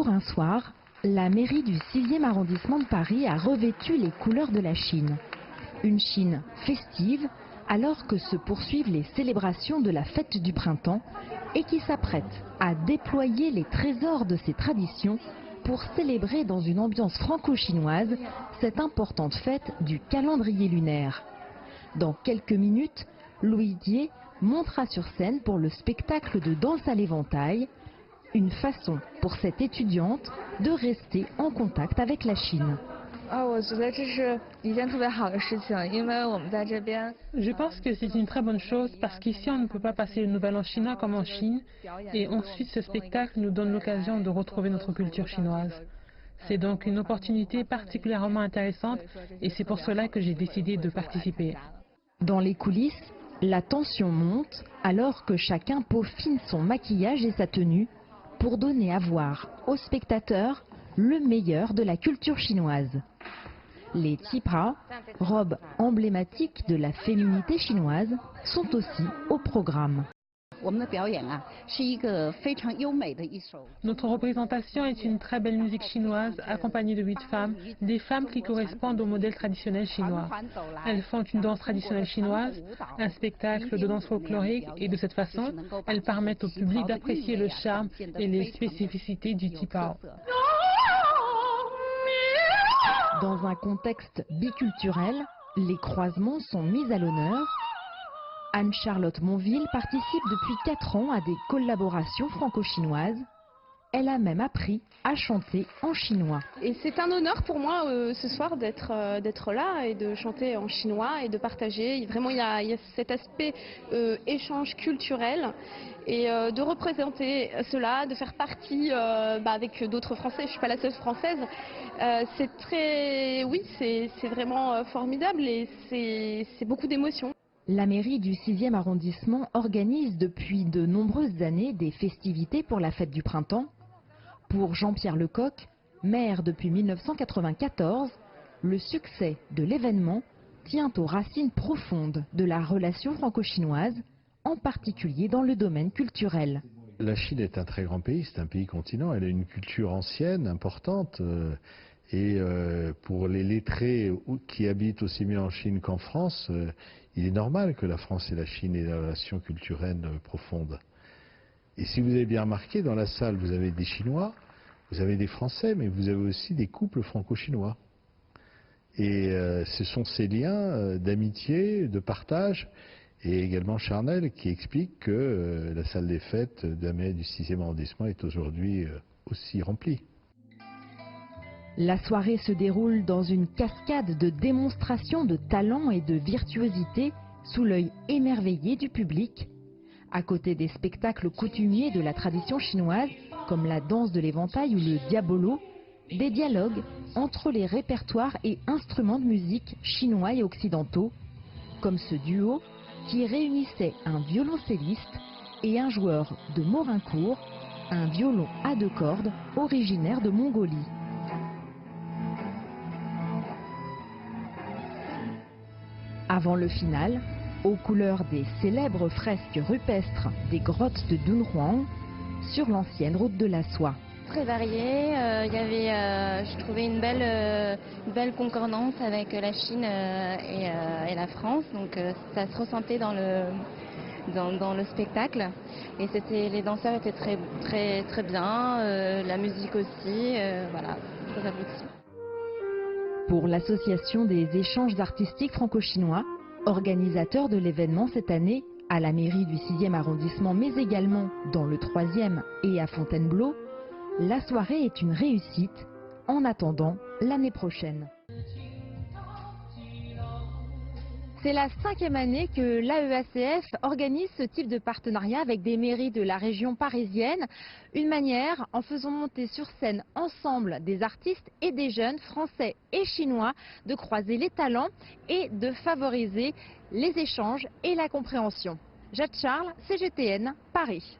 Pour un soir, la mairie du 6e arrondissement de Paris a revêtu les couleurs de la Chine. Une Chine festive, alors que se poursuivent les célébrations de la fête du printemps et qui s'apprête à déployer les trésors de ses traditions pour célébrer dans une ambiance franco-chinoise cette importante fête du calendrier lunaire. Dans quelques minutes, Louis Dier montera sur scène pour le spectacle de danse à l'éventail, une façon pour cette étudiante de rester en contact avec la Chine. Je pense que c'est une très bonne chose parce qu'ici on ne peut pas passer le nouvel an chinois comme en Chine et ensuite ce spectacle nous donne l'occasion de retrouver notre culture chinoise. C'est donc une opportunité particulièrement intéressante et c'est pour cela que j'ai décidé de participer. Dans les coulisses, la tension monte alors que chacun peaufine son maquillage et sa tenue pour donner à voir aux spectateurs le meilleur de la culture chinoise. Les qipao, robes emblématiques de la féminité chinoise, sont aussi au programme. Notre représentation est une très belle musique chinoise accompagnée de 8 femmes, des femmes qui correspondent au modèle traditionnel chinois. Elles font une danse traditionnelle chinoise, un spectacle de danse folklorique et de cette façon, elles permettent au public d'apprécier le charme et les spécificités du qipao. Dans un contexte biculturel, les croisements sont mis à l'honneur. Anne-Charlotte Monville participe depuis 4 ans à des collaborations franco-chinoises. Elle a même appris à chanter en chinois. Et c'est un honneur pour moi ce soir d'être là et de chanter en chinois et de partager. Vraiment, il y a cet aspect échange culturel et de représenter cela, de faire partie avec d'autres Français. Je ne suis pas la seule Française. C'est vraiment formidable et c'est beaucoup d'émotions. La mairie du 6e arrondissement organise depuis de nombreuses années des festivités pour la fête du printemps. Pour Jean-Pierre Lecoq, maire depuis 1994, le succès de l'événement tient aux racines profondes de la relation franco-chinoise, en particulier dans le domaine culturel. La Chine est un très grand pays, c'est un pays continent, elle a une culture ancienne, importante. Pour les lettrés qui habitent aussi bien en Chine qu'en France, il est normal que la France et la Chine aient des relations culturelles profondes. Et si vous avez bien remarqué, dans la salle, vous avez des Chinois, vous avez des Français, mais vous avez aussi des couples franco-chinois. Et ce sont ces liens d'amitié, de partage, et également charnels, qui expliquent que la salle des fêtes de la mairie du 6e arrondissement est aujourd'hui aussi remplie. La soirée se déroule dans une cascade de démonstrations de talent et de virtuosité sous l'œil émerveillé du public. À côté des spectacles coutumiers de la tradition chinoise, comme la danse de l'éventail ou le diabolo, des dialogues entre les répertoires et instruments de musique chinois et occidentaux, comme ce duo qui réunissait un violoncelliste et un joueur de Morincourt, un violon à 2 cordes originaire de Mongolie. Avant le final, aux couleurs des célèbres fresques rupestres des grottes de Dunhuang, sur l'ancienne route de la soie. Très varié, je trouvais une belle concordance avec la Chine et la France, donc ça se ressentait dans le spectacle. Et les danseurs étaient très bien, la musique aussi, voilà, très abouti. Pour l'association des échanges artistiques franco-chinois, organisateur de l'événement cette année, à la mairie du 6e arrondissement, mais également dans le 3e et à Fontainebleau, la soirée est une réussite en attendant l'année prochaine. C'est la 5e année que l'AEACF organise ce type de partenariat avec des mairies de la région parisienne. Une manière, en faisant monter sur scène ensemble des artistes et des jeunes français et chinois, de croiser les talents et de favoriser les échanges et la compréhension. Jade Charles, CGTN, Paris.